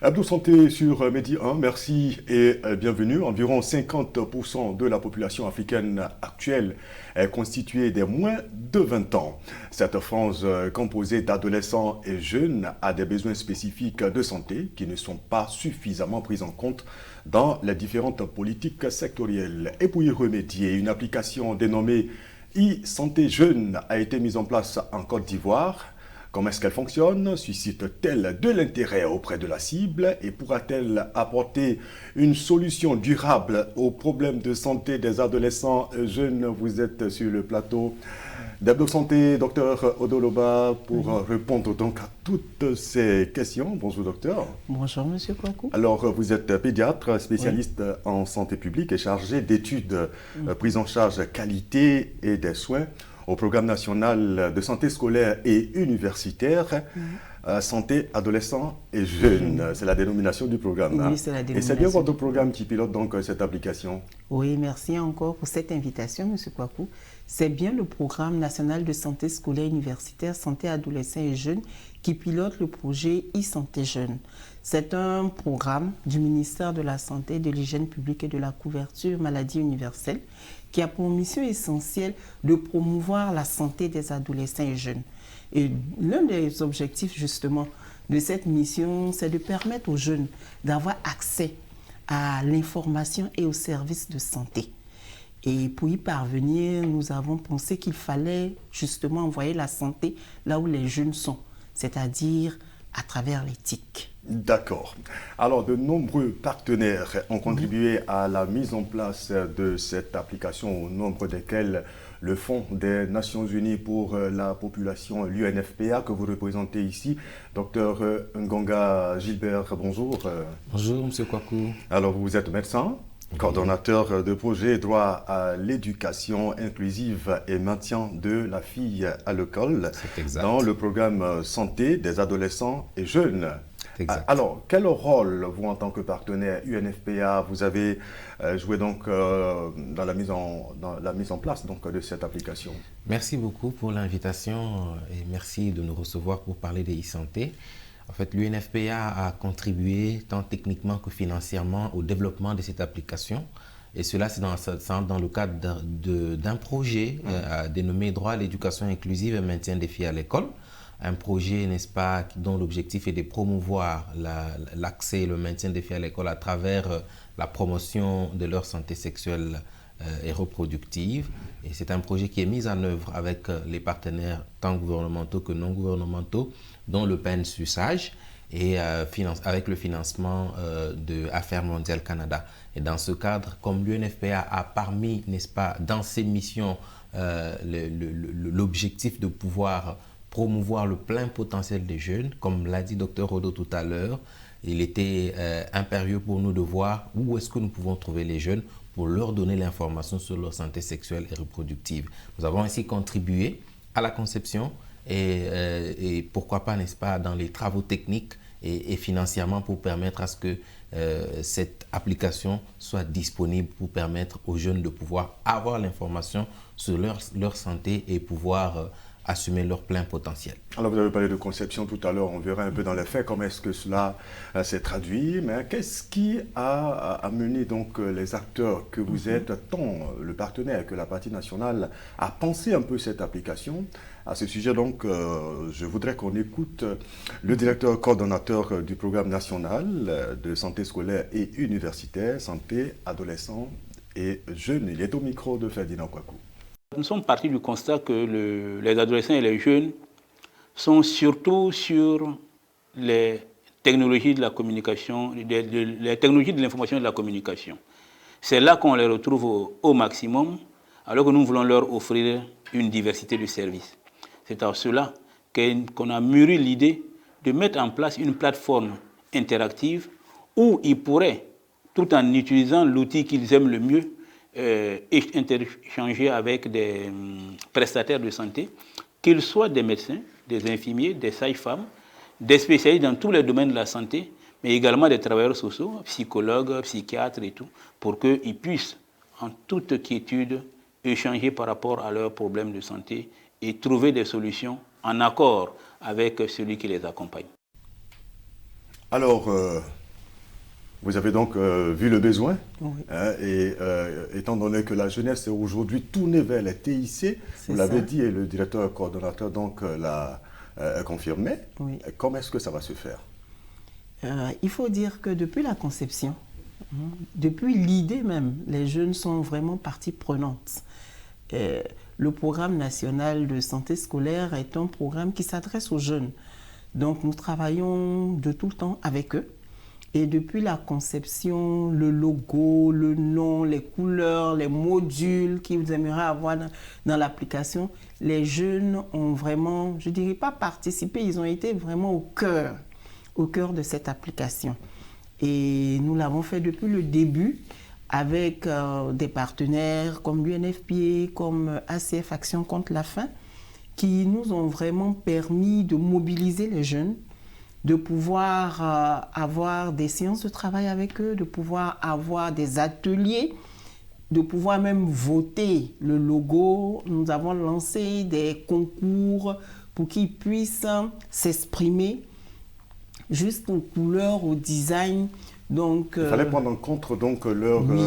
Abdou Santé sur Medi 1, merci et bienvenue. Environ 50% de la population africaine actuelle est constituée des moins de 20 ans. Cette frange composée d'adolescents et jeunes a des besoins spécifiques de santé qui ne sont pas suffisamment pris en compte dans les différentes politiques sectorielles. Et pour y remédier, une application dénommée e-Santé Jeune a été mise en place en Côte d'Ivoire. Comment est-ce qu'elle fonctionne? Suscite-t-elle de l'intérêt auprès de la cible et pourra-t-elle apporter une solution durable aux problèmes de santé des adolescents jeunes? Vous êtes sur le plateau d'Abdou Santé, docteur Odoloba, pour répondre donc à toutes ces questions. Bonjour docteur. Bonjour monsieur Kwaku. Alors vous êtes pédiatre, spécialiste en santé publique et chargé d'études prise en charge qualité et des soins au programme national de santé scolaire et universitaire, santé adolescents et jeunes. C'est la dénomination du programme. Oui, c'est la dénomination. Et c'est bien votre programme qui pilote donc cette application. Oui, merci encore pour cette invitation, monsieur Kwaku. C'est bien le programme national de santé scolaire et universitaire, santé adolescents et jeunes qui pilote le projet e-Santé Jeune. C'est un programme du ministère de la Santé, de l'Hygiène publique et de la couverture maladie universelle qui a pour mission essentielle de promouvoir la santé des adolescents et jeunes. Et l'un des objectifs justement de cette mission, c'est de permettre aux jeunes d'avoir accès à l'information et aux services de santé. Et pour y parvenir, nous avons pensé qu'il fallait justement envoyer la santé là où les jeunes sont, c'est-à-dire à travers l'éthique. D'accord. Alors, de nombreux partenaires ont contribué à la mise en place de cette application, au nombre desquels le Fonds des Nations Unies pour la population, l'UNFPA, que vous représentez ici. Docteur Ngonga Gilbert, bonjour. Bonjour, monsieur Kwaku. Alors, vous êtes médecin, coordonnateur de projet droit à l'éducation inclusive et maintien de la fille à l'école dans le programme santé des adolescents et jeunes. Alors, quel rôle, vous, en tant que partenaire UNFPA, vous avez joué donc dans la mise en place donc, de cette application? Merci beaucoup pour l'invitation et merci de nous recevoir pour parler de e-santé. En fait, l'UNFPA a contribué tant techniquement que financièrement au développement de cette application. Et cela, c'est dans le cadre d'un projet dénommé Droit à l'éducation inclusive et maintien des filles à l'école. Un projet, n'est-ce pas, dont l'objectif est de promouvoir l'accès et le maintien des filles à l'école à travers la promotion de leur santé sexuelle et reproductive. Et c'est un projet qui est mis en œuvre avec les partenaires tant gouvernementaux que non gouvernementaux, dont le PNSUSAGE et avec le financement de Affaires mondiales Canada. Et dans ce cadre, comme l'UNFPA a parmi, n'est-ce pas, dans ses missions, l'objectif de pouvoir promouvoir le plein potentiel des jeunes, comme l'a dit Dr Odo tout à l'heure, il était impérieux pour nous de voir où est-ce que nous pouvons trouver les jeunes pour leur donner l'information sur leur santé sexuelle et reproductive. Nous avons ainsi contribué à la conception et pourquoi pas, n'est-ce pas, dans les travaux techniques et financièrement pour permettre à ce que cette application soit disponible pour permettre aux jeunes de pouvoir avoir l'information sur leur santé et pouvoir assumer leur plein potentiel. Alors vous avez parlé de conception tout à l'heure, on verra un peu dans les faits comment est-ce que cela s'est traduit, mais qu'est-ce qui a amené donc les acteurs que vous êtes, tant le partenaire que la partie nationale, à penser un peu cette application? À ce sujet donc, je voudrais qu'on écoute le directeur coordonnateur du programme national de santé scolaire et universitaire, santé adolescents et jeunes. Il est au micro de Ferdinand Kwaku. Nous sommes partis du constat que les adolescents et les jeunes sont surtout sur les technologies de la communication, les technologies de l'information et de la communication. C'est là qu'on les retrouve au maximum, alors que nous voulons leur offrir une diversité de services. C'est à cela qu'on a mûri l'idée de mettre en place une plateforme interactive où ils pourraient, tout en utilisant l'outil qu'ils aiment le mieux, interchanger avec des prestataires de santé, qu'ils soient des médecins, des infirmiers, des sages-femmes, des spécialistes dans tous les domaines de la santé, mais également des travailleurs sociaux, psychologues, psychiatres et tout, pour qu'ils puissent, en toute quiétude, échanger par rapport à leurs problèmes de santé et trouver des solutions en accord avec celui qui les accompagne. Alors, vous avez donc vu le besoin, Oui. et étant donné que la jeunesse est aujourd'hui tournée vers les TIC, vous l'avez dit et le directeur coordonnateur donc l'a confirmé. Oui. Comment est-ce que ça va se faire? Il faut dire que depuis la conception, depuis l'idée même, les jeunes sont vraiment partie prenante. Le programme national de santé scolaire est un programme qui s'adresse aux jeunes. Donc nous travaillons de tout le temps avec eux. Et depuis la conception, le logo, le nom, les couleurs, les modules qu'ils aimeraient avoir dans l'application, les jeunes ont vraiment, je ne dirais pas participé, ils ont été vraiment au cœur de cette application. Et nous l'avons fait depuis le début avec des partenaires comme l'UNFPA, comme ACF Action contre la faim, qui nous ont vraiment permis de mobiliser les jeunes, de pouvoir avoir des séances de travail avec eux, de pouvoir avoir des ateliers, de pouvoir même voter le logo. Nous avons lancé des concours pour qu'ils puissent s'exprimer jusqu'aux couleurs, au design. Donc, il fallait prendre en compte donc leur, oui.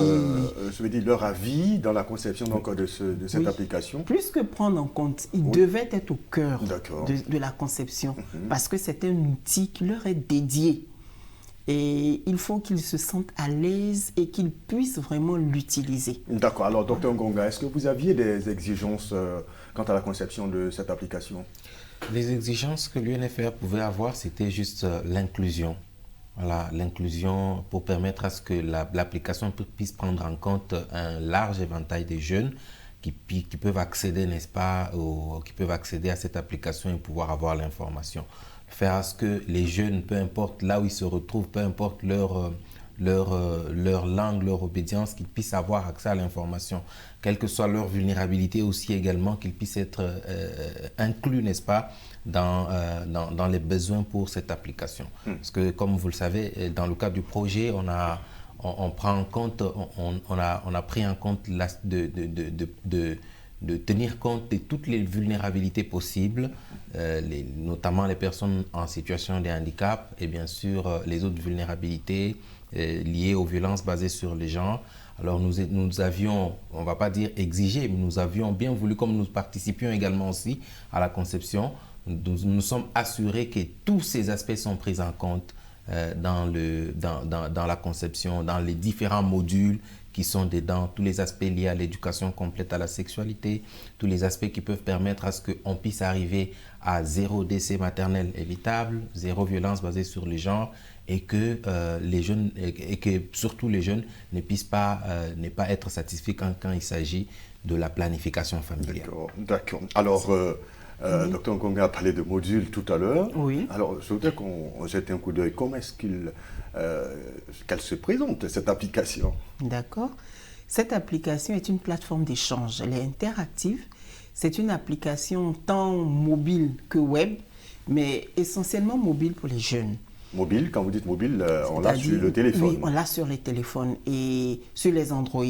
Je veux dire, leur avis dans la conception donc, de cette oui. application. Plus que prendre en compte, ils oui. devaient être au cœur de la conception parce que c'est un outil qui leur est dédié. Et il faut qu'ils se sentent à l'aise et qu'ils puissent vraiment l'utiliser. D'accord. Alors, Dr Ngonga, est-ce que vous aviez des exigences quant à la conception de cette application? Les exigences que l'UNFR pouvait avoir, c'était juste l'inclusion. Voilà, l'inclusion pour permettre à ce que l'application puisse prendre en compte un large éventail de jeunes qui peuvent accéder, n'est-ce pas, qui peuvent accéder à cette application et pouvoir avoir l'information. Faire à ce que les jeunes, peu importe là où ils se retrouvent, peu importe leur langue, leur obédience, qu'ils puissent avoir accès à l'information, quelle que soit leur vulnérabilité aussi également, qu'ils puissent être inclus, n'est-ce pas, dans les besoins pour cette application. Parce que comme vous le savez, dans le cadre du projet, on a pris en compte de tenir compte de toutes les vulnérabilités possibles, notamment les personnes en situation de handicap et bien sûr les autres vulnérabilités liées aux violences basées sur les genres. Alors nous avions, on ne va pas dire exigé, mais nous avions bien voulu, comme nous participions également aussi à la conception, nous sommes assurés que tous ces aspects sont pris en compte dans la conception, dans les différents modules qui sont dedans, tous les aspects liés à l'éducation complète à la sexualité, tous les aspects qui peuvent permettre à ce qu'on puisse arriver à 0 décès maternel évitable, 0 violence basée sur les genres, et que les jeunes, et que surtout les jeunes ne puissent pas être satisfaits quand il s'agit de la planification familiale. D'accord. Alors, Dr Ngonga a parlé de modules tout à l'heure. Oui. Alors, je voudrais qu'on jette un coup d'œil. Comment est-ce qu'elle se présente, cette application? D'accord. Cette application est une plateforme d'échange. Elle est interactive. C'est une application tant mobile que web, mais essentiellement mobile pour les jeunes. Mobile, quand vous dites mobile, on l'a sur le téléphone. Oui, on l'a sur les téléphones et sur les Android.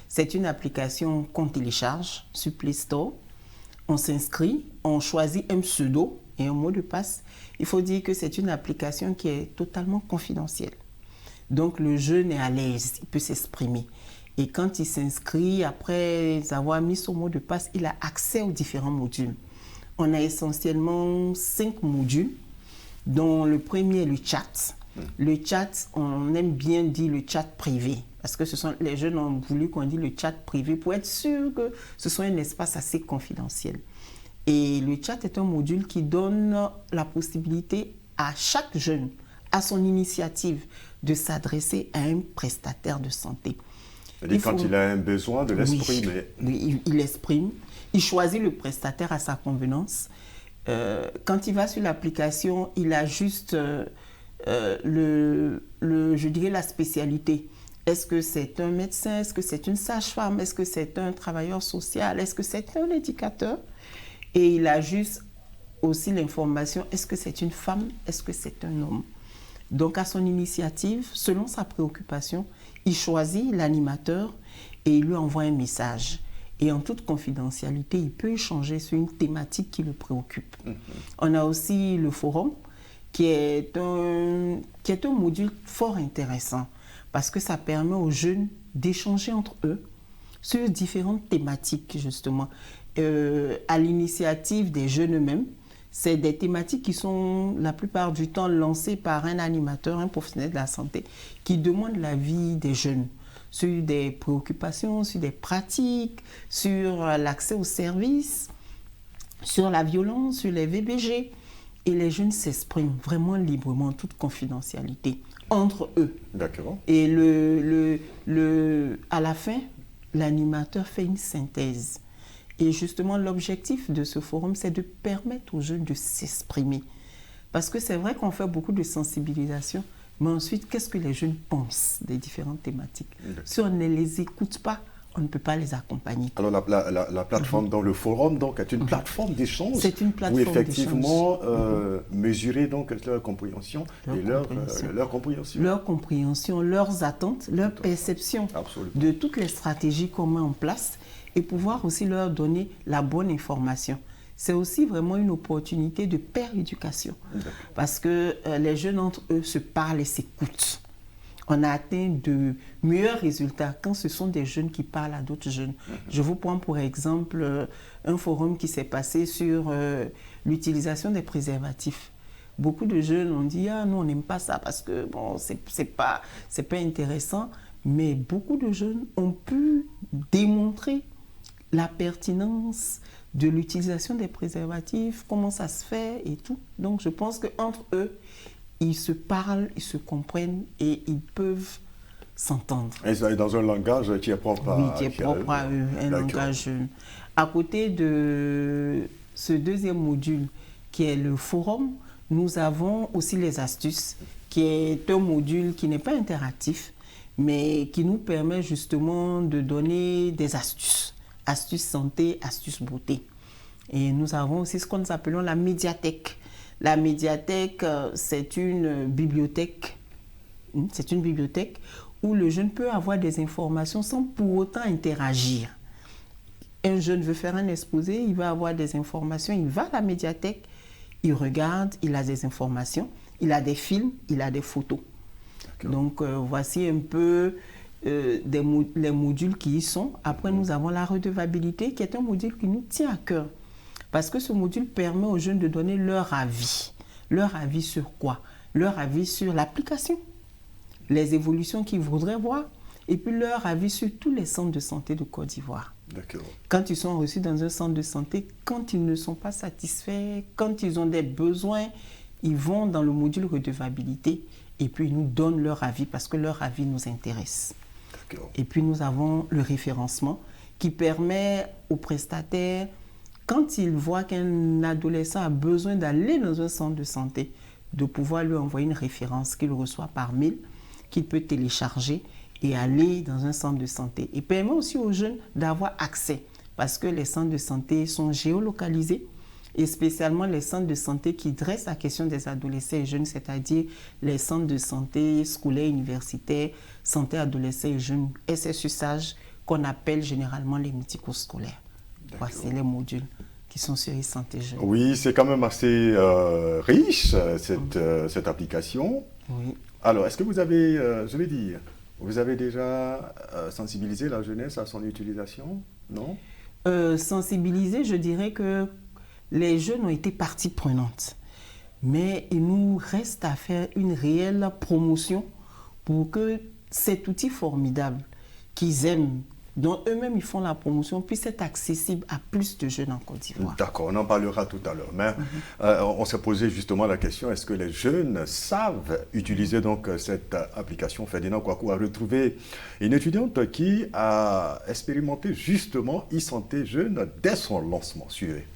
C'est une application qu'on télécharge sur Play Store. On s'inscrit, on choisit un pseudo et un mot de passe. Il faut dire que c'est une application qui est totalement confidentielle. Donc le jeune est à l'aise, il peut s'exprimer. Et quand il s'inscrit, après avoir mis son mot de passe, il a accès aux différents modules. On a essentiellement 5 modules, dont le premier est le chat. Le chat, on aime bien dire le chat privé, parce que les jeunes ont voulu qu'on dise le chat privé pour être sûr que ce soit un espace assez confidentiel. Et le chat est un module qui donne la possibilité à chaque jeune, à son initiative, de s'adresser à un prestataire de santé. C'est-à-dire quand il a un besoin de l'exprimer. Oui, il l'exprime. Il choisit le prestataire à sa convenance. Quand il va sur l'application, il a juste je dirais la spécialité. Est-ce que c'est un médecin? Est-ce que c'est une sage-femme? Est-ce que c'est un travailleur social? Est-ce que c'est un éducateur? Et il a juste aussi l'information, est-ce que c'est une femme? Est-ce que c'est un homme? Donc à son initiative, selon sa préoccupation, il choisit l'animateur et il lui envoie un message. Et en toute confidentialité, il peut échanger sur une thématique qui le préoccupe. On a aussi le forum qui est un module fort intéressant parce que ça permet aux jeunes d'échanger entre eux sur différentes thématiques, justement. À l'initiative des jeunes eux-mêmes, c'est des thématiques qui sont la plupart du temps lancées par un animateur, un professionnel de la santé, qui demande l'avis des jeunes sur des préoccupations, sur des pratiques, sur l'accès aux services, sur la violence, sur les VBG. Et les jeunes s'expriment vraiment librement, en toute confidentialité, entre eux. D'accord. Et à la fin, l'animateur fait une synthèse. Et justement, l'objectif de ce forum, c'est de permettre aux jeunes de s'exprimer. Parce que c'est vrai qu'on fait beaucoup de sensibilisation, mais ensuite, qu'est-ce que les jeunes pensent des différentes thématiques? Si on ne les écoute pas, on ne peut pas les accompagner. Alors la plateforme dans le forum donc, est une plateforme d'échange. C'est une plateforme où effectivement mesurer donc leur compréhension et leur compréhension. Leur compréhension, leurs attentes, leur perception de toutes les stratégies qu'on met en place et pouvoir aussi leur donner la bonne information. C'est aussi vraiment une opportunité de paire-éducation parce que les jeunes entre eux se parlent et s'écoutent. On a atteint de meilleurs résultats quand ce sont des jeunes qui parlent à d'autres jeunes. Je vous prends pour exemple un forum qui s'est passé sur l'utilisation des préservatifs. Beaucoup de jeunes ont dit « Ah, nous, on n'aime pas ça parce que bon, c'est pas intéressant. » Mais beaucoup de jeunes ont pu démontrer la pertinence de l'utilisation des préservatifs, comment ça se fait et tout. Donc, je pense qu'entre eux, ils se parlent, ils se comprennent et ils peuvent s'entendre. Et dans un langage qui est propre à eux. Oui, qui est propre à eux, un langage jeune. À côté de ce deuxième module, qui est le forum, nous avons aussi les astuces, qui est un module qui n'est pas interactif, mais qui nous permet justement de donner des astuces. Astuces santé, astuces beauté. Et nous avons aussi ce que nous appelons la médiathèque. La médiathèque, c'est une bibliothèque. C'est une bibliothèque où le jeune peut avoir des informations sans pour autant interagir. Un jeune veut faire un exposé, il va avoir des informations, il va à la médiathèque, il regarde, il a des informations, il a des films, il a des photos. Donc, voici un peu les modules qui y sont. Après, nous avons la redevabilité, qui est un module qui nous tient à cœur. Parce que ce module permet aux jeunes de donner leur avis. Leur avis sur quoi? Leur avis sur l'application, les évolutions qu'ils voudraient voir, et puis leur avis sur tous les centres de santé de Côte d'Ivoire. D'accord. Quand ils sont reçus dans un centre de santé, quand ils ne sont pas satisfaits, quand ils ont des besoins, ils vont dans le module redevabilité et puis ils nous donnent leur avis parce que leur avis nous intéresse. D'accord. Et puis nous avons le référencement qui permet aux prestataires, quand ils voient qu'un adolescent a besoin d'aller dans un centre de santé, de pouvoir lui envoyer une référence qu'il reçoit par mail, qu'il peut télécharger et aller dans un centre de santé. Il permet aussi aux jeunes d'avoir accès parce que les centres de santé sont géolocalisés et spécialement les centres de santé qui dressent la question des adolescents et jeunes, c'est-à-dire les centres de santé scolaires, universitaires, santé adolescents et jeunes, SSUSAGE, qu'on appelle généralement les médico-scolaires. Voici les modules qui sont sur e-santé jeune. Oui, c'est quand même assez riche, cette application. Oui. Alors, est-ce que vous avez, je vais dire, vous avez déjà sensibilisé la jeunesse à son utilisation? Non? Sensibiliser, je dirais que les jeunes ont été partie prenante. Mais il nous reste à faire une réelle promotion pour que cet outil formidable qu'ils aiment, dont eux-mêmes ils font la promotion, puisse être accessible à plus de jeunes en Côte d'Ivoire. D'accord, on en parlera tout à l'heure. Mais on s'est posé justement la question, est-ce que les jeunes savent utiliser donc cette application? Ferdinand Kouakou a retrouvé une étudiante qui a expérimenté justement e-santé jeune dès son lancement. Suivez.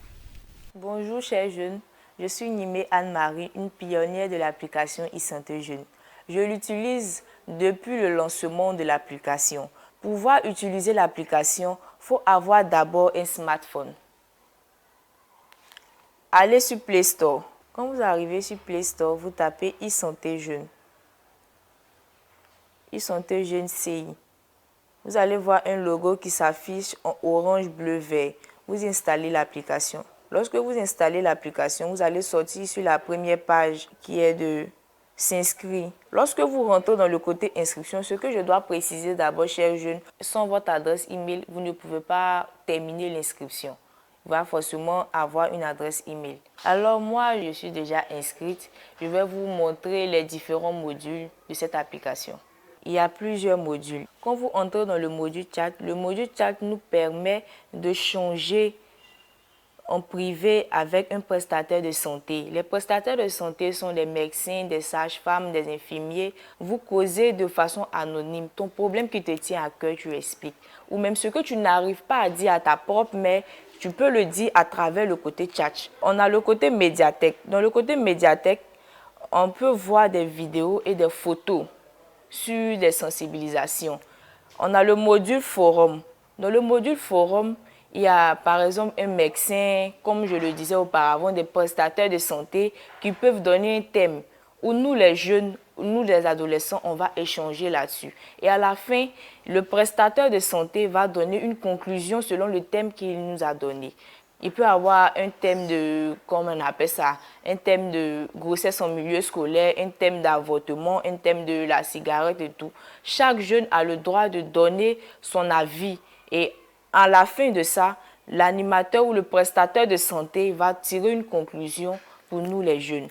Bonjour chers jeunes, je suis Nimé Anne-Marie, une pionnière de l'application e-santé jeune. Je l'utilise depuis le lancement de l'application. Pour pouvoir utiliser l'application, il faut avoir d'abord un smartphone. Allez sur Play Store. Quand vous arrivez sur Play Store, vous tapez e-santé jeune. e-santé jeune CI. Vous allez voir un logo qui s'affiche en orange, bleu, vert. Vous installez l'application. Lorsque vous installez l'application, vous allez sortir sur la première page qui est de s'inscrire. Lorsque vous rentrez dans le côté inscription, ce que je dois préciser d'abord, chers jeunes, sans votre adresse email, vous ne pouvez pas terminer l'inscription. Il va forcément avoir une adresse email. Alors moi, je suis déjà inscrite. Je vais vous montrer les différents modules de cette application. Il y a plusieurs modules. Quand vous entrez dans le module chat nous permet de changer en privé avec un prestataire de santé. Les prestataires de santé sont des médecins, des sages-femmes, des infirmiers. Vous causez de façon anonyme. Ton problème qui te tient à cœur, tu expliques. Ou même ce que tu n'arrives pas à dire à ta propre mère, tu peux le dire à travers le côté chat. On a le côté médiathèque. Dans le côté médiathèque, on peut voir des vidéos et des photos sur des sensibilisations. On a le module forum. Dans le module forum, il y a par exemple un médecin, comme je le disais auparavant, des prestataires de santé qui peuvent donner un thème où nous les jeunes, nous les adolescents, on va échanger là-dessus. Et à la fin, le prestataire de santé va donner une conclusion selon le thème qu'il nous a donné. Il peut avoir un thème de, comment on appelle ça, un thème de grossesse en milieu scolaire, un thème d'avortement, un thème de la cigarette et tout. Chaque jeune a le droit de donner son avis et à la fin de ça, l'animateur ou le prestataire de santé va tirer une conclusion pour nous les jeunes.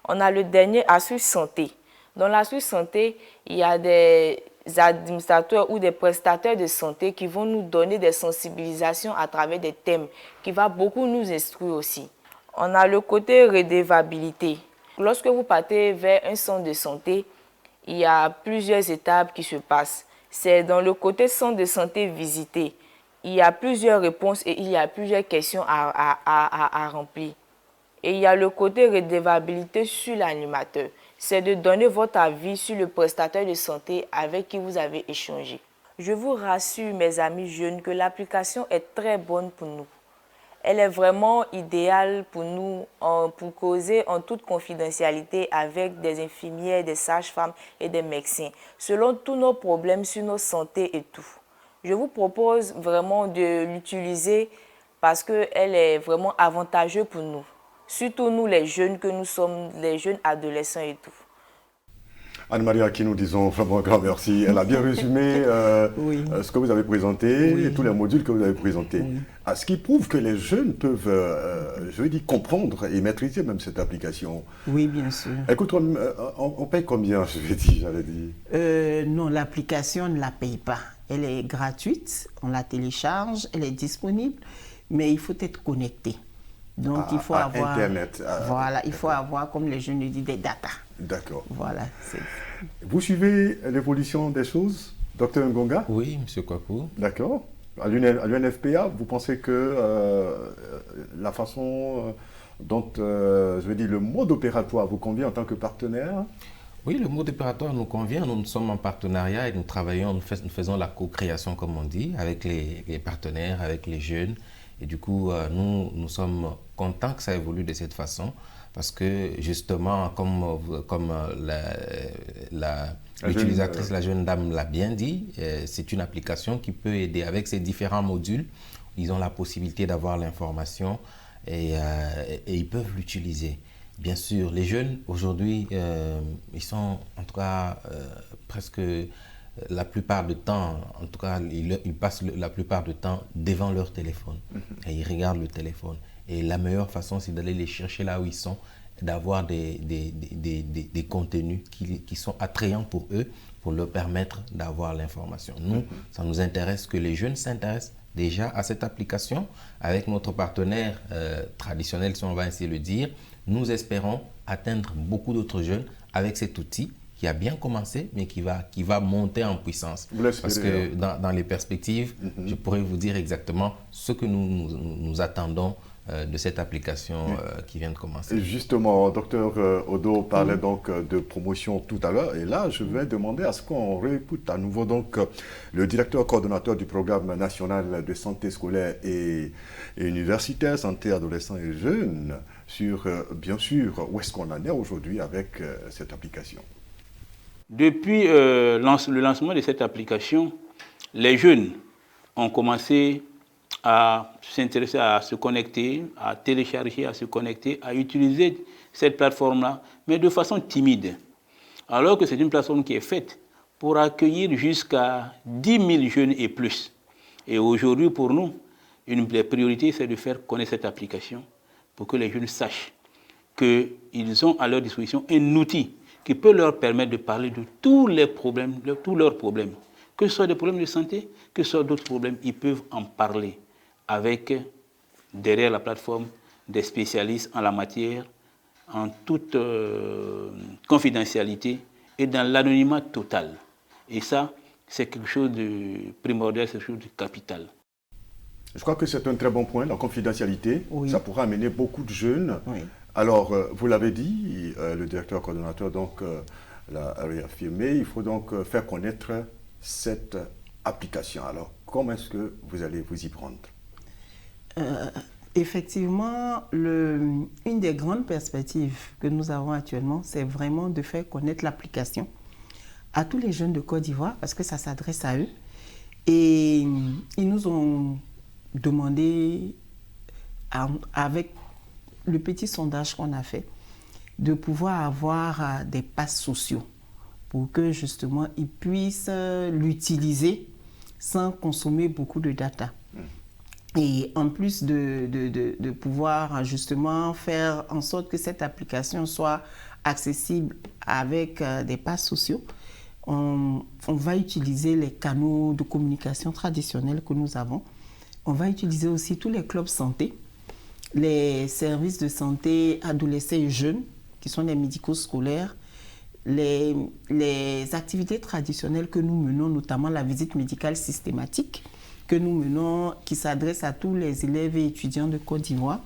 On a le dernier Astuce Santé. Dans l'Astuce Santé, il y a des administrateurs ou des prestataires de santé qui vont nous donner des sensibilisations à travers des thèmes qui va beaucoup nous instruire aussi. On a le côté redevabilité. Lorsque vous partez vers un centre de santé, il y a plusieurs étapes qui se passent. C'est dans le côté centre de santé visité. Il y a plusieurs réponses et il y a plusieurs questions à remplir. Et il y a le côté redevabilité sur l'animateur. C'est de donner votre avis sur le prestataire de santé avec qui vous avez échangé. Je vous rassure, mes amis jeunes, que l'application est très bonne pour nous. Elle est vraiment idéale pour nous, pour causer en toute confidentialité avec des infirmières, des sages-femmes et des médecins, selon tous nos problèmes sur nos santé et tout. Je vous propose vraiment de l'utiliser parce qu'elle est vraiment avantageuse pour nous. Surtout nous les jeunes que nous sommes, les jeunes adolescents et tout. Anne-Marie, à qui nous disons vraiment un grand merci. Elle a bien résumé Oui. Ce que vous avez présenté, Oui. et tous les modules que vous avez présentés. Oui. Ce qui prouve que les jeunes peuvent, je veux dire, comprendre et maîtriser même cette application. Oui, bien sûr. Écoute, on paye combien, j'allais dire Non, l'application, on ne la paye pas. Elle est gratuite, on la télécharge, elle est disponible, mais il faut être connecté. Donc, il faut avoir... Internet. Voilà, il faut avoir, comme les jeunes le disent, des data. D'accord. Voilà. Vous suivez l'évolution des choses, Dr Ngonga? Oui, M. Kwaku. D'accord. À l'UNFPA, vous pensez que la façon dont, je veux dire, le mode opératoire vous convient en tant que partenaire? Oui, le mode opératoire nous convient. Nous sommes en partenariat et nous travaillons, nous faisons la co-création, comme on dit, avec les partenaires, avec les jeunes. Et du coup, nous sommes contents que ça évolue de cette façon parce que justement, comme l'utilisatrice, la jeune dame l'a bien dit, c'est une application qui peut aider avec ces différents modules. Ils ont la possibilité d'avoir l'information et ils peuvent l'utiliser. Bien sûr, les jeunes aujourd'hui, ils sont en tout cas presque la plupart du temps, en tout cas, ils passent la plupart du temps devant leur téléphone et ils regardent le téléphone. Et la meilleure façon, c'est d'aller les chercher là où ils sont, d'avoir des contenus qui sont attrayants pour eux, pour leur permettre d'avoir l'information. Nous, ça nous intéresse que les jeunes s'intéressent déjà à cette application. Avec notre partenaire traditionnel, si on va ainsi le dire, nous espérons atteindre beaucoup d'autres jeunes avec cet outil qui a bien commencé, mais qui va monter en puissance. Parce que dans les perspectives, je pourrais vous dire exactement ce que nous attendons de cette application qui vient de commencer. Et justement, Dr Odo parlait donc de promotion tout à l'heure, et là, je vais demander à ce qu'on réécoute à nouveau donc le directeur coordonnateur du programme national de santé scolaire et universitaire, santé adolescents et jeunes, sur, bien sûr, où est-ce qu'on en est aujourd'hui avec cette application. Depuis le lancement de cette application, les jeunes ont commencé à s'intéresser, à se connecter, à télécharger, à se connecter, à utiliser cette plateforme-là, mais de façon timide. Alors que c'est une plateforme qui est faite pour accueillir jusqu'à 10 000 jeunes et plus. Et aujourd'hui, pour nous, une des priorités, c'est de faire connaître cette application pour que les jeunes sachent qu'ils ont à leur disposition un outil qui peut leur permettre de parler de tous leurs problèmes, que ce soit des problèmes de santé, que ce soit d'autres problèmes, ils peuvent en parler avec, derrière la plateforme, des spécialistes en la matière, en toute confidentialité et dans l'anonymat total. Et ça, c'est quelque chose de primordial, c'est quelque chose de capital. Je crois que c'est un très bon point, la confidentialité. Oui. Ça pourra amener beaucoup de jeunes. Oui. Alors, vous l'avez dit, le directeur coordonnateur l'a réaffirmé, il faut donc faire connaître cette application. Alors, comment est-ce que vous allez vous y prendre? Effectivement, une des grandes perspectives que nous avons actuellement, c'est vraiment de faire connaître l'application à tous les jeunes de Côte d'Ivoire, parce que ça s'adresse à eux. Et ils nous ont demandé, avec le petit sondage qu'on a fait, de pouvoir avoir des passes sociaux pour que justement ils puissent l'utiliser sans consommer beaucoup de data. Et en plus de pouvoir justement faire en sorte que cette application soit accessible avec des passes sociaux, on va utiliser les canaux de communication traditionnels que nous avons. On va utiliser aussi tous les clubs santé, les services de santé adolescents et jeunes, qui sont les médico-scolaires, les activités traditionnelles que nous menons, notamment la visite médicale systématique, que nous menons, qui s'adresse à tous les élèves et étudiants de Côte d'Ivoire.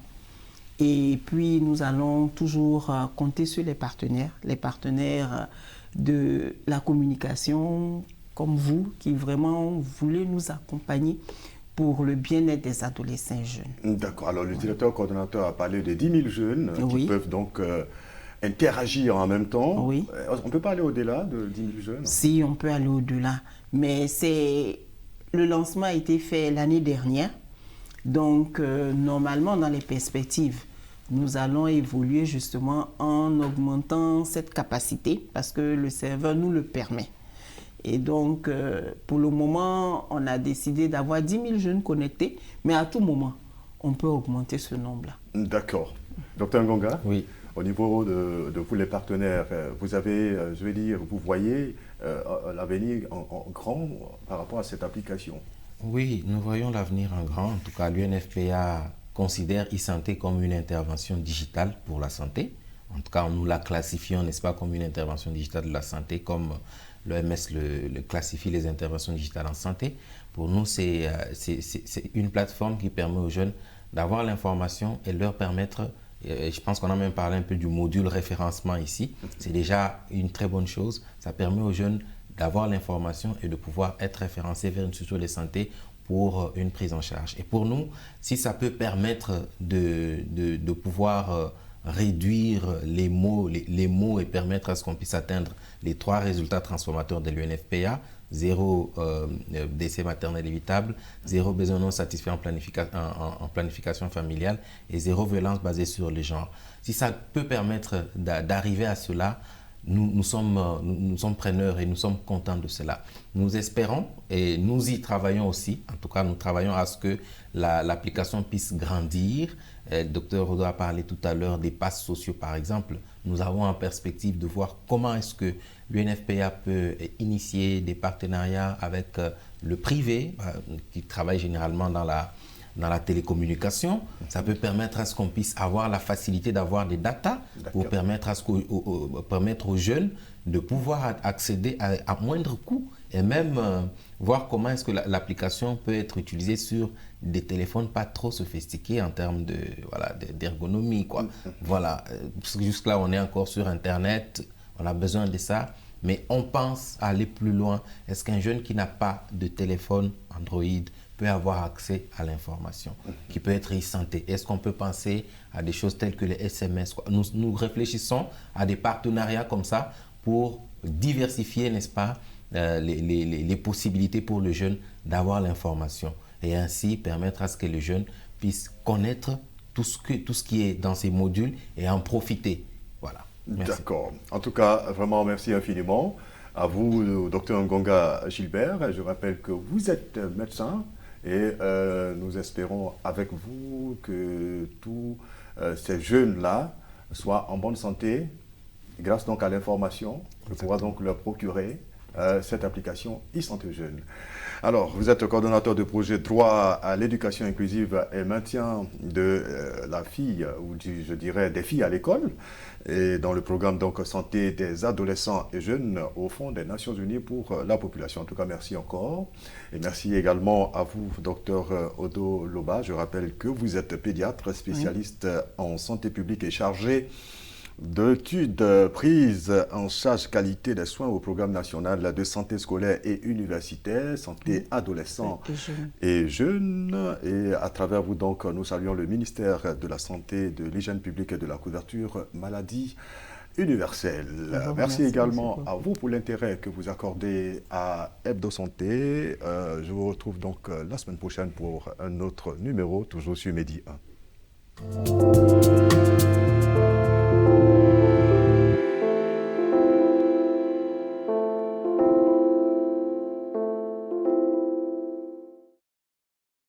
Et puis, nous allons toujours compter sur les partenaires de la communication, comme vous, qui vraiment voulez nous accompagner pour le bien-être des adolescents et jeunes. D'accord. Alors, le directeur coordonnateur a parlé de 10 000 jeunes qui peuvent donc interagir en même temps. Oui. On peut pas aller au-delà de 10 000 jeunes? Si, on peut aller au-delà. Mais le lancement a été fait l'année dernière. Donc, normalement, dans les perspectives, nous allons évoluer justement en augmentant cette capacité parce que le serveur nous le permet. Et donc, pour le moment, on a décidé d'avoir 10 000 jeunes connectés, mais à tout moment, on peut augmenter ce nombre-là. D'accord. Docteur Ngonga? Oui. Au niveau de vous, les partenaires, vous avez, je vais dire, vous voyez l'avenir en grand par rapport à cette application? Oui, nous voyons l'avenir en grand. En tout cas, l'UNFPA considère e-santé comme une intervention digitale pour la santé. En tout cas, nous la classifions, n'est-ce pas, comme une intervention digitale de la santé, comme l'OMS le classifie les interventions digitales en santé. Pour nous, c'est une plateforme qui permet aux jeunes d'avoir l'information et leur permettre, je pense qu'on a même parlé un peu du module référencement ici, c'est déjà une très bonne chose. Ça permet aux jeunes d'avoir l'information et de pouvoir être référencés vers une structure de santé pour une prise en charge. Et pour nous, si ça peut permettre de pouvoir réduire les mots et permettre à ce qu'on puisse atteindre les 3 résultats transformateurs de l'UNFPA, 0 décès maternel évitable, 0 besoin non satisfait en planification familiale et 0 violence basée sur le genre. Si ça peut permettre d'arriver à cela, nous sommes preneurs et nous sommes contents de cela. Nous espérons et nous y travaillons aussi. En tout cas, nous travaillons à ce que l'application puisse grandir. Docteur Rodo a parlé tout à l'heure des passes sociaux, par exemple. Nous avons en perspective de voir comment est-ce que l'UNFPA peut initier des partenariats avec le privé, qui travaille généralement dans la télécommunication. Ça peut permettre à ce qu'on puisse avoir la facilité d'avoir des datas pour permettre aux jeunes de pouvoir accéder à moindre coût et même voir comment est-ce que l'application peut être utilisée sur des téléphones pas trop sophistiqués en termes d'ergonomie, quoi. Voilà, jusque-là on est encore sur Internet, on a besoin de ça, mais on pense à aller plus loin. Est-ce qu'un jeune qui n'a pas de téléphone Android peut avoir accès à l'information, qui peut être e-santé? Est-ce qu'on peut penser à des choses telles que les SMS, quoi? Nous réfléchissons à des partenariats comme ça pour diversifier, n'est-ce pas, les possibilités pour le jeune d'avoir l'information. et ainsi permettre à ce que les jeunes puissent connaître tout ce qui est dans ces modules et en profiter. Voilà. D'accord. En tout cas, vraiment, merci infiniment. À vous, le docteur Ngonga Gilbert. Je rappelle que vous êtes médecin et nous espérons avec vous que tous ces jeunes-là soient en bonne santé grâce donc à l'information que pourra donc leur procurer cette application e-santé jeune. Alors, vous êtes coordonnateur de projet droit à l'éducation inclusive et maintien de la fille, ou je dirais des filles à l'école, et dans le programme donc santé des adolescents et jeunes au Fonds des Nations Unies pour la population. En tout cas, merci encore. Et merci également à vous, docteur Odo Loba. Je rappelle que vous êtes pédiatre, spécialiste en santé publique et chargé d'études prises en charge qualité des soins au programme national de santé scolaire et universitaire, santé adolescents et jeunes. Et à travers vous, donc, nous saluons le ministère de la Santé, de l'Hygiène publique et de la couverture maladie universelle. Merci également à vous pour l'intérêt que vous accordez à Hebdo Santé. Je vous retrouve donc la semaine prochaine pour un autre numéro, toujours sur Medi 1.